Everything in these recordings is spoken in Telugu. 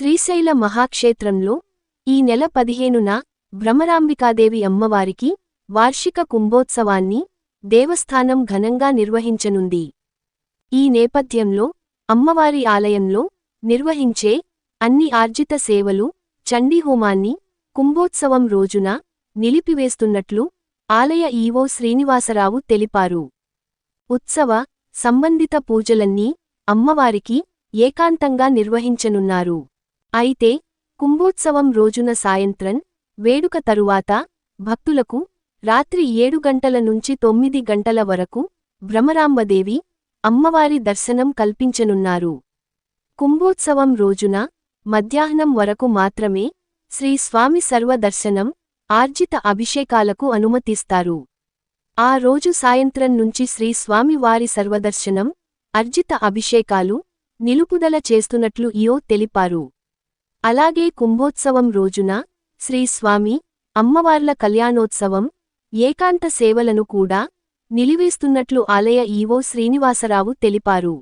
శ్రీశైల మహాక్షేత్రంలో ఈ నెల 15న భ్రమరాంబికాదేవి అమ్మవారికి వార్షిక కుంభోత్సవాన్ని దేవస్థానం ఘనంగా నిర్వహించనుంది. ఈ నేపథ్యంలో అమ్మవారి ఆలయంలో నిర్వహించే అన్ని ఆర్జిత సేవలు, చండీహోమాన్ని కుంభోత్సవం రోజున నిలిపివేస్తున్నట్లు ఆలయ ఈవో శ్రీనివాసరావు తెలిపారు. ఉత్సవ సంబంధిత పూజలన్నీ అమ్మవారికి ఏకాంతంగా నిర్వహించనున్నారు. అయితే కుంభోత్సవం రోజున సాయంత్రం వేడుక తరువాత భక్తులకు రాత్రి 7 గంటల నుంచి 9 గంటల వరకు భ్రమరాంబదేవి అమ్మవారి దర్శనం కల్పించనున్నారు. కుంభోత్సవం రోజున మధ్యాహ్నం వరకు మాత్రమే శ్రీ స్వామి సర్వదర్శనం, ఆర్జిత అభిషేకాలకు అనుమతిస్తారు. ఆ రోజు సాయంత్రం నుంచి శ్రీ స్వామి వారి సర్వదర్శనం, అర్జిత అభిషేకాలు నిలుపుదల చేస్తున్నట్లు ఈవో తెలిపారు. అలాగే కుంభోత్సవం రోజున శ్రీ స్వామి అమ్మవార్ల కళ్యాణోత్సవం, ఏకాంత సేవలను కూడా నిలివేస్తున్నట్లు ఆలయ ఈవో శ్రీనివాసరావు తెలిపారు.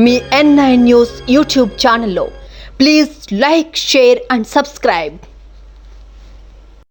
మీ N9 న్యూస్ యూట్యూబ్ ఛానల్లో please like, share and subscribe.